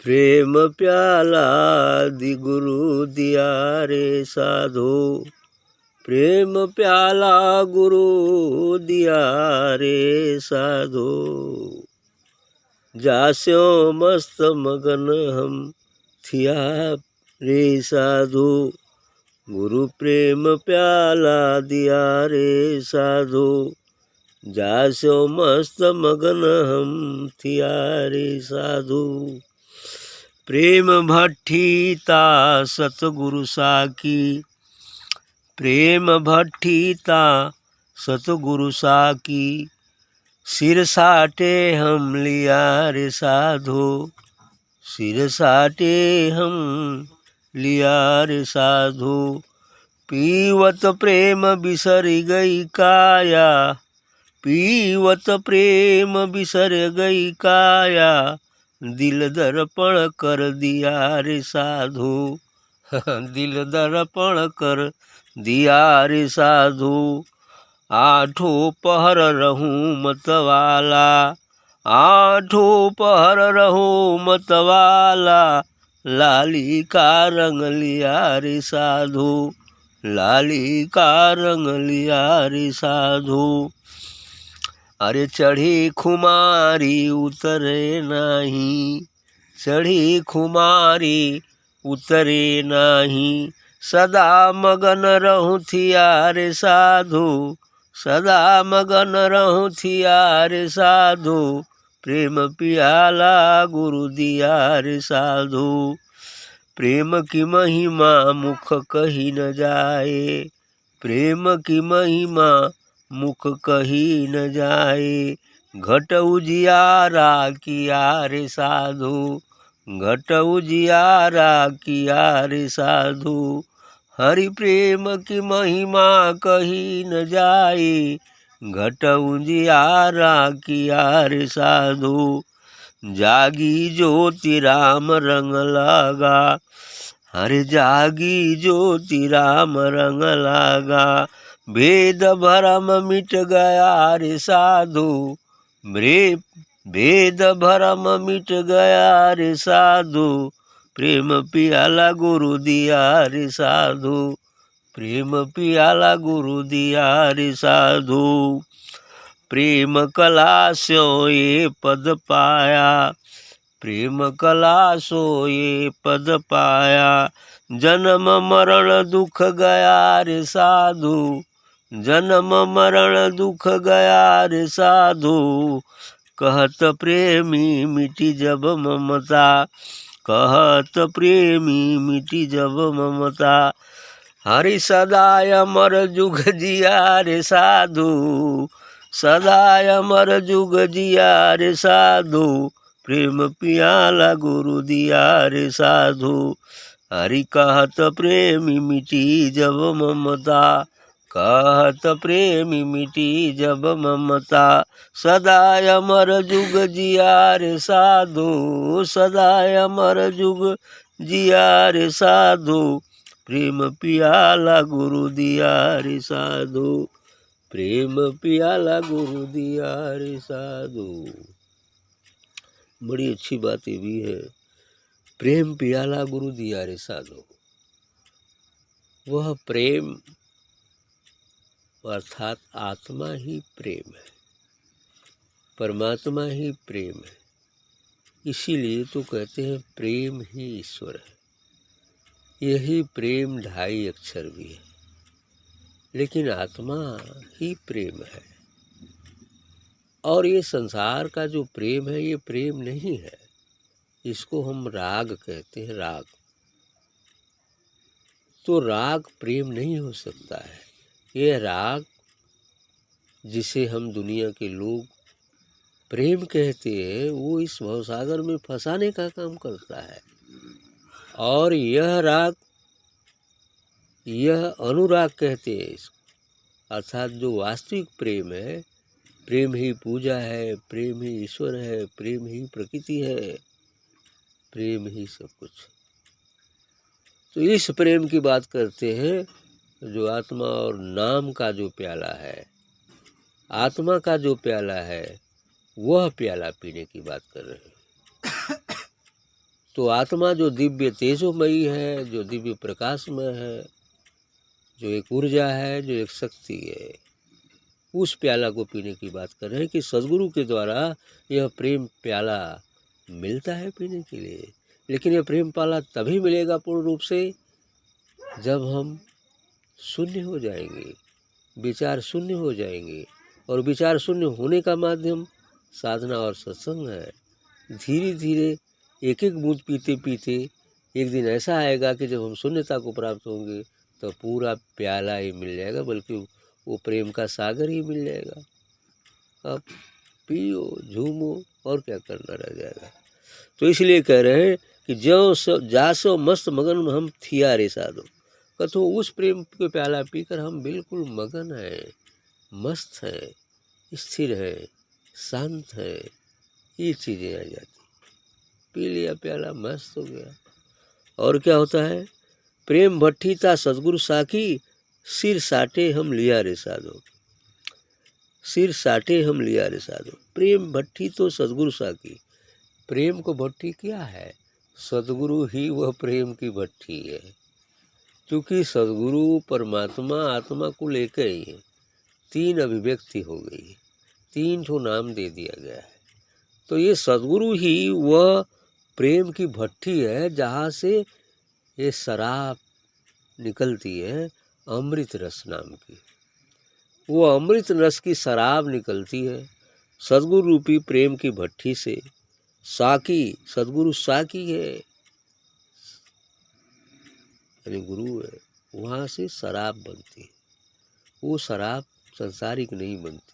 प्रेम प्याला दि गुरु दिया रे साधो, प्रेम प्याला गुरु दिया रे साधो। जास्यो मस्त मगन हम थिया रे साधो, गुरु प्रेम प्याला दिया रे साधो। जास्यो मस्त मगन हम थिया रे साधु। प्रेम भट्ठी ता सतगुरु साकी, प्रेम भट्ठी ता सतगुरु साकी। सिर साटे हम लिया रे साधो, सिर साटे हम लिया रे साधो। पीवत प्रेम बिसर गई काया, पीवत प्रेम बिसर गई काया। दिल दर्पण कर दिया रे साधु, दिल दर्पण कर दिया रे साधु। आठों पहर रहूं मतवाला, आठों पहर रहूं मतवाला। लाली का रंग लिया रे साधु, लाली का रंग लिया रे साधु। अरे चढ़ी खुमारी उतरे नहीं, चढ़ी खुमारी उतरे नहीं। सदा मगन रहूं थिया रे साधु, सदा मगन रहूं थिया रे साधु। प्रेम पियाला गुरु दिया रे साधु, प्रेम की महिमा मुख कही न जाए, प्रेम की महिमा मुख कही न जाए। घट उजियारा किया रे साधु, घट उजियारा किया रे साधु। हरि प्रेम की महिमा कही न जाए, घट उजियारा किया रे साधु। जागी ज्योति राम रंग लगा, हरे जागी ज्योति राम रंग लगा। भेद भरम मिट गया रे साधु, भेद भरम मिट गया रे साधु। प्रेम पियाला गुरु दिया रे साधु, प्रेम पियाला गुरु दिया रे साधु। प्रेम कला स्यो ये पद पाया, प्रेम कला सो ये पद पाया। जन्म मरण दुख गया रे साधु, जन्म मरण दुख गया रे साधु। कहत प्रेमी मिटी जब ममता, कहत प्रेमी मिटी जब ममता। हरि सदाय अमर जुग जिया रे साधु, सदाय अमर जुग जिया रे साधु। प्रेम पियाला गुरु दिया रे साधु, हरि कहत प्रेमी मिटी जब ममता, कहत प्रेमी मिटी जब ममता। सदाय अमर जुग जिया रे साधु, सदाय अमर जुग जिया रे साधु। प्रेम पियाला गुरु दिया रे साधु, प्रेम पियाला गुरु दिया रे साधु। बड़ी अच्छी बात ये भी है, प्रेम पियाला गुरु दिया रे साधु। वह प्रेम अर्थात आत्मा ही प्रेम है, परमात्मा ही प्रेम है। इसीलिए तो कहते हैं प्रेम ही ईश्वर है। यही प्रेम 2.5 अक्षर भी है, लेकिन आत्मा ही प्रेम है। और ये संसार का जो प्रेम है ये प्रेम नहीं है, इसको हम राग कहते हैं, राग। तो राग प्रेम नहीं हो सकता है। ये राग जिसे हम दुनिया के लोग प्रेम कहते हैं वो इस भवसागर में फंसाने का काम करता है। और यह राग, यह अनुराग कहते हैं इसको, अर्थात जो वास्तविक प्रेम है, प्रेम ही पूजा है, प्रेम ही ईश्वर है, प्रेम ही प्रकृति है, प्रेम ही सब कुछ। तो इस प्रेम की बात करते हैं जो आत्मा और नाम का जो प्याला है, आत्मा का जो प्याला है, वह प्याला पीने की बात कर रहे हैं। तो आत्मा जो दिव्य तेजोमयी है, जो दिव्य प्रकाशमय है, जो एक ऊर्जा है, जो एक शक्ति है, उस प्याला को पीने की बात कर रहे हैं कि सद्गुरु के द्वारा यह प्रेम प्याला मिलता है पीने के लिए। लेकिन यह प्रेम प्याला तभी मिलेगा पूर्ण रूप से जब हम शून्य हो जाएंगे, विचार शून्य हो जाएंगे। और विचार शून्य होने का माध्यम साधना और सत्संग है। धीरे धीरे एक एक बूंद पीते पीते एक दिन ऐसा आएगा कि जब हम शून्यता को प्राप्त होंगे तो पूरा प्याला ही मिल जाएगा, बल्कि वो प्रेम का सागर ही मिल जाएगा। अब पियो, झूमो, और क्या करना रह जाएगा। तो इसलिए कह रहे हैं कि जो जासो मस्त मगन हम थिया रे साधो, कथो उस प्रेम के प्याला पीकर हम बिल्कुल मगन हैं, मस्त हैं, स्थिर हैं, शांत हैं। ये चीज़ें आ जाती, पी लिया प्याला, मस्त हो गया। और क्या होता है, प्रेम भट्ठी था सदगुरु साखी, सिर साटे हम लिया रे साधो, सिर साटे हम लिया रे साधो। प्रेम भट्ठी तो सदगुरु साखी, प्रेम को भट्ठी क्या है, सदगुरु ही वह प्रेम की भट्ठी है। क्योंकि सदगुरु परमात्मा आत्मा को लेकर ही तीन अभिव्यक्ति हो गई, तीन ठो नाम दे दिया गया है। तो ये सदगुरु ही वह प्रेम की भट्ठी है जहाँ से ये शराब निकलती है, अमृत रस नाम की। वो अमृत रस की शराब निकलती है सदगुरु रूपी प्रेम की भट्ठी से। साकी, सदगुरु साकी है, यानी गुरु है, वहाँ से शराब बनती है। वो शराब संसारिक नहीं बनती,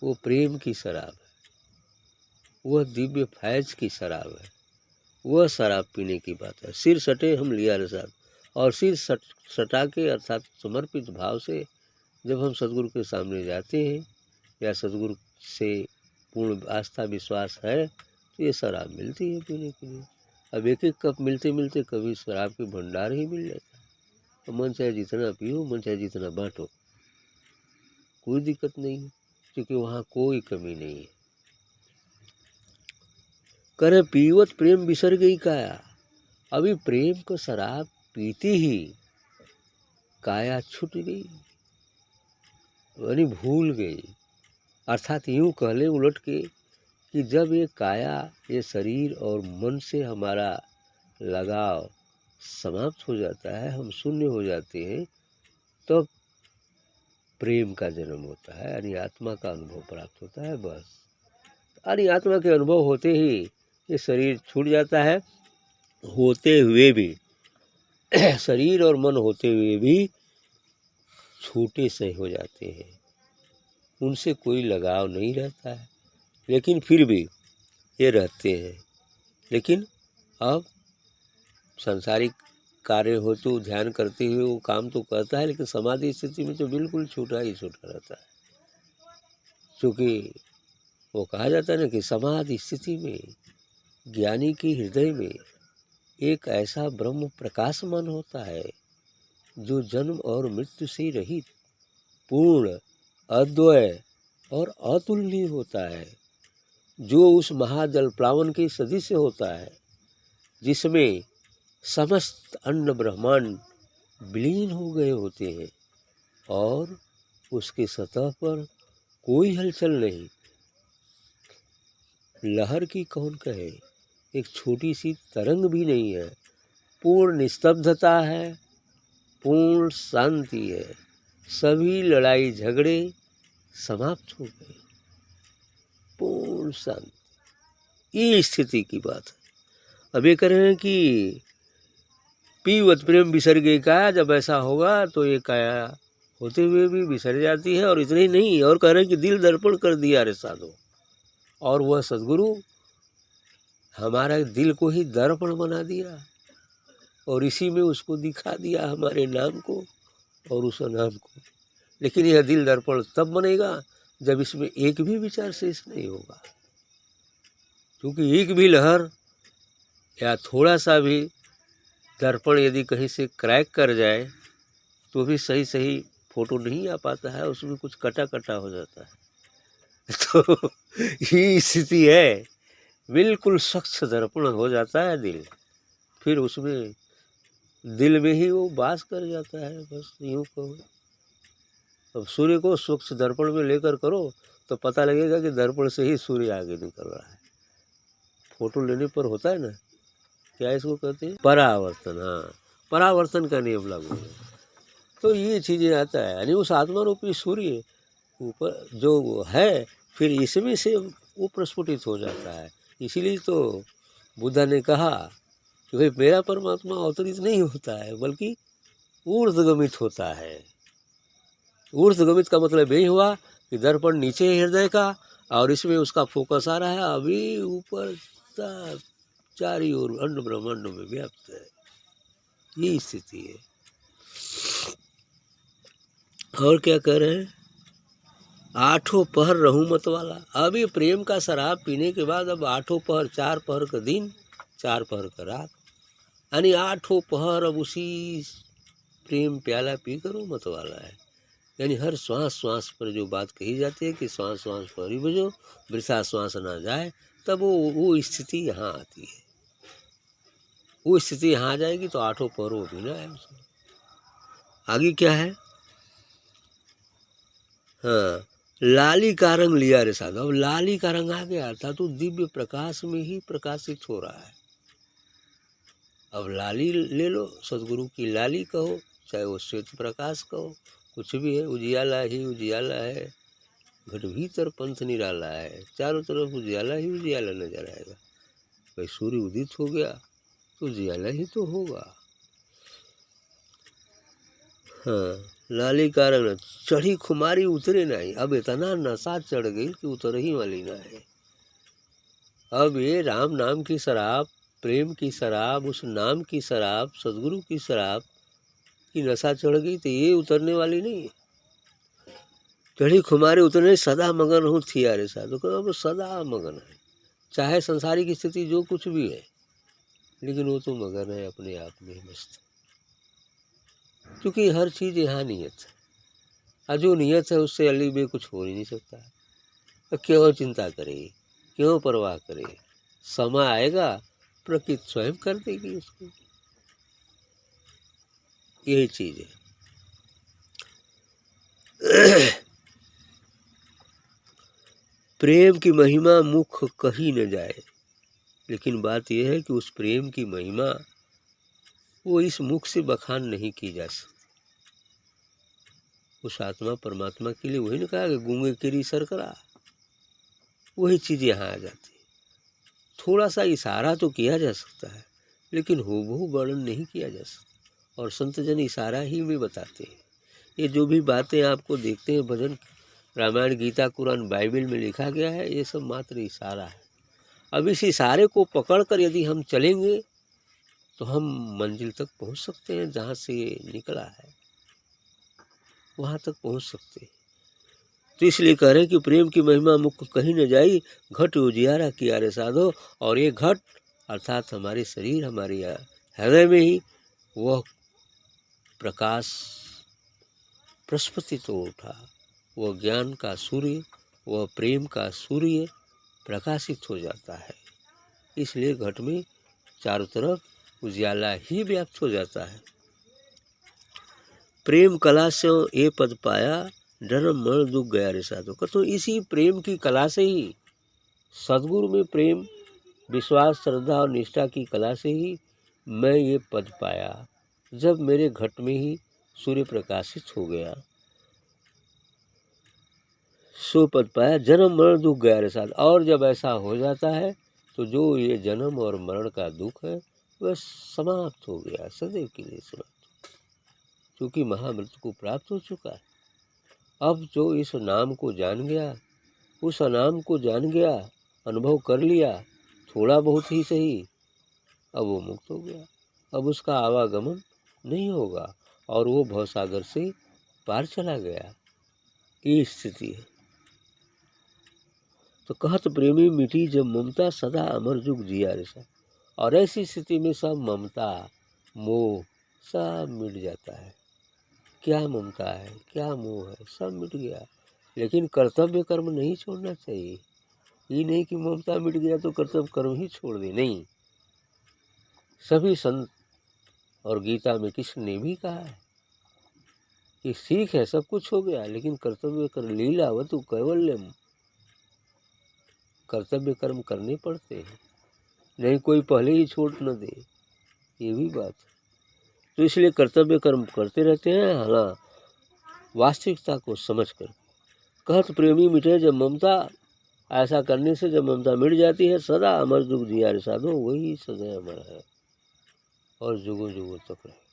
वो प्रेम की शराब है, वह दिव्य फैज की शराब है, वह शराब पीने की बात है। सिर सटे हम लिया रे साथ, और सिर सटा के अर्थात समर्पित भाव से जब हम सदगुरु के सामने जाते हैं या सदगुरु से पूर्ण आस्था विश्वास है तो ये शराब मिलती है पीने के लिए। अब एक एक कप मिलते मिलते कभी शराब के भंडार ही मिल जाता है। तो मन चाहे जितना पियो, मन चाहे जितना बांटो, कोई दिक्कत नहीं है, क्योंकि वहाँ कोई कमी नहीं है। करे पीवत प्रेम बिसर गई काया, अभी प्रेम को शराब पीती ही काया छूट गई, यानी भूल गई। अर्थात यूँ कह लें उलट के कि जब ये काया, ये शरीर और मन से हमारा लगाव समाप्त हो जाता है, हम शून्य हो जाते हैं, तब प्रेम का जन्म होता है, यानी आत्मा का अनुभव प्राप्त होता है। बस यानी आत्मा के अनुभव होते ही ये शरीर छूट जाता है, होते हुए भी शरीर और मन होते हुए भी छूटे से हो जाते हैं, उनसे कोई लगाव नहीं रहता है, लेकिन फिर भी ये रहते हैं। लेकिन अब सांसारिक कार्य हो तो ध्यान करते हुए वो काम तो करता है, लेकिन समाधि स्थिति में तो बिल्कुल छूटा ही छूटा रहता है। क्योंकि वो कहा जाता है ना कि समाधि स्थिति में ज्ञानी के हृदय में एक ऐसा ब्रह्म प्रकाशमान होता है जो जन्म और मृत्यु से रहित, पूर्ण, अद्वय और अतुलनीय होता है, जो उस महाजल प्लावन के सदृश होता है, जिसमें समस्त अन्न ब्रह्मांड विलीन हो गए होते हैं और उसके सतह पर कोई हलचल नहीं। लहर की कौन कहे, एक छोटी सी तरंग भी नहीं है, पूर्ण निस्तब्धता है, पूर्ण शांति है, सभी लड़ाई झगड़े समाप्त हो गए, पूर्ण शांति। ये स्थिति की बात है। अब ये कह रहे हैं कि पीवत प्रेम बिसर गई काया, जब ऐसा होगा तो ये काया होते हुए भी बिसर जाती है। और इतना ही नहीं, और कह रहे हैं कि दिल दर्पण कर दिया रे साधो, और वह सद्गुरु हमारा दिल को ही दर्पण बना दिया और इसी में उसको दिखा दिया हमारे नाम को और उस नाम को। लेकिन यह दिल दर्पण तब बनेगा जब इसमें एक भी विचार शेष नहीं होगा, क्योंकि एक भी लहर या थोड़ा सा भी दर्पण यदि कहीं से क्रैक कर जाए तो भी सही सही फोटो नहीं आ पाता है, उसमें कुछ कटा कटा हो जाता है। तो ये स्थिति है बिल्कुल स्वच्छ दर्पण हो जाता है दिल, फिर उसमें दिल में ही वो वास कर जाता है, बस यूँ कहो। अब सूर्य को स्वच्छ दर्पण में लेकर करो तो पता लगेगा कि दर्पण से ही सूर्य आगे निकल रहा है। फोटो लेने पर होता है ना, क्या इसको कहते हैं, परावर्तन। हाँ, परावर्तन का नियम लागू है। तो ये चीज़ें आता है, यानी उस आत्मा रूपी सूर्य ऊपर जो है, फिर इसमें से वो प्रस्फुटित हो जाता है। इसीलिए तो बुद्धा ने कहा कि भाई मेरा परमात्मा अवतरित नहीं होता है, बल्कि ऊर्ध्वगमित होता है। ऊर्ध्वगमित का मतलब यही हुआ कि दर्पण नीचे है हृदय का, और इसमें उसका फोकस आ रहा है, अभी ऊपर चारी ओर अंड ब्रह्मांड में व्याप्त है। ये स्थिति है। और क्या कह रहे हैं, आठों पहर रहूं मत वाला। अब ये प्रेम का शराब पीने के बाद अब आठों पहर, 4 पहर का दिन, 4 पहर का रात, यानी आठों पहर अब उसी प्रेम प्याला पी करो मत वाला है। यानी हर श्वास श्वास पर जो बात कही जाती है कि श्वास श्वास पर ही बजो, वृथा श्वास ना जाए, तब वो स्थिति यहाँ आती है। वो स्थिति यहाँ आ जाएगी तो आठों पहर वो भी ना है उसमें। आगे क्या है, हाँ, लाली का रंग लिया रे साधु। अब लाली का रंग आ गया था तो दिव्य प्रकाश में ही प्रकाशित हो रहा है। अब लाली ले लो, सदगुरु की लाली कहो, चाहे वो श्वेत प्रकाश कहो, कुछ भी है, उजियाला ही उजियाला है। घट भीतर पंथ निराला है, चारों तरफ उजियाला ही उजियाला नजर आएगा। भाई सूर्य उदित हो गया तो उजियाला ही तो होगा। हाँ, लाली का रंग चढ़ी खुमारी उतरे नहीं। अब इतना नशा चढ़ गई कि उतर ही वाली ना है। अब ये राम नाम की शराब, प्रेम की शराब, उस नाम की शराब, सदगुरु की शराब की नशा चढ़ गई तो ये उतरने वाली नहीं है। चढ़ी खुमारी उतरने सदा मगन हूँ थिया रे साधु। तो अब सदा मगन है, चाहे संसारिक स्थिति जो कुछ भी है, लेकिन वो तो मगन है अपने आप में मस्त। क्योंकि हर चीज़ यहाँ नियत है, और जो नियत है उससे अली में कुछ हो ही नहीं सकता है। तो क्यों चिंता करे, क्यों परवाह करे, समय आएगा प्रकृति स्वयं कर देगी उसको। यही चीज़ है। प्रेम की महिमा मुख कही न जाए, लेकिन बात यह है कि उस प्रेम की महिमा वो इस मुख से बखान नहीं की जा सकती। उस आत्मा परमात्मा के लिए वही ने कहा कि गूंगे केरी सरकरा, वही चीज़ यहाँ आ जाती है। थोड़ा सा इशारा तो किया जा सकता है, लेकिन हूबहू वर्णन नहीं किया जा सकता। और संत जन इशारा ही में बताते हैं। ये जो भी बातें आपको देखते हैं भजन, रामायण, गीता, कुरान, बाइबल में लिखा गया है, ये सब मात्र इशारा है। अब इस इशारे को पकड़कर यदि हम चलेंगे तो हम मंजिल तक पहुंच सकते हैं। जहाँ से निकला है वहाँ तक पहुंच सकते हैं। तो इसलिए कह रहे हैं कि प्रेम की महिमा मुख कहीं न जाई, घट उजियारा किया रे साधो। और ये घट अर्थात हमारे शरीर, हमारे हृदय में ही वह प्रकाश प्रस्फुटित हो उठा। वह ज्ञान का सूर्य, वह प्रेम का सूर्य प्रकाशित हो जाता है। इसलिए घट में चारों तरफ उजियाला ही व्याप्त हो जाता है। प्रेम कला से ये पद पाया, धर्म मरण दुख गया रे साधो। तो इसी प्रेम की कला से ही, सदगुरु में प्रेम, विश्वास, श्रद्धा और निष्ठा की कला से ही मैं ये पद पाया। जब मेरे घट में ही सूर्य प्रकाशित हो गया, सो पद पाया, जन्म मरण दुख गया रे साथ। और जब ऐसा हो जाता है तो जो ये जन्म और मरण का दुख है वह समाप्त हो गया, सदैव के लिए समाप्त, क्योंकि महामृत्यु को प्राप्त हो चुका है। अब जो इस नाम को जान गया, उस नाम को जान गया, अनुभव कर लिया, थोड़ा बहुत ही सही, अब वो मुक्त हो गया। अब उसका आवागमन नहीं होगा और वो भवसागर से पार चला गया। ये स्थिति है। तो कहत प्रेमी मिटी जब ममता, सदा अमर जुग जिया रे सा। और ऐसी स्थिति में सब ममता, मोह सब मिट जाता है। क्या ममता है, क्या मोह है, सब मिट गया। लेकिन कर्तव्य कर्म नहीं छोड़ना चाहिए। ये नहीं कि ममता मिट गया तो कर्तव्य कर्म ही छोड़ दे, नहीं। सभी संत और गीता में कृष्ण ने भी कहा है कि सीख है, सब कुछ हो गया, लेकिन कर्तव्य कर लीलावतु कैवल्यम, कर्तव्य कर्म करने पड़ते हैं, नहीं कोई पहले ही छोड़ न दे, ये भी बात है। तो इसलिए कर्तव्य कर्म करते रहते हैं, हाँ, वास्तविकता को समझ कर। कहत प्रेमी मिटे जब ममता, ऐसा करने से जब ममता मिट जाती है, सदा अमर दुख दिया रे साधो, वही सदा अमर है और जुगों जुगों तक रहे।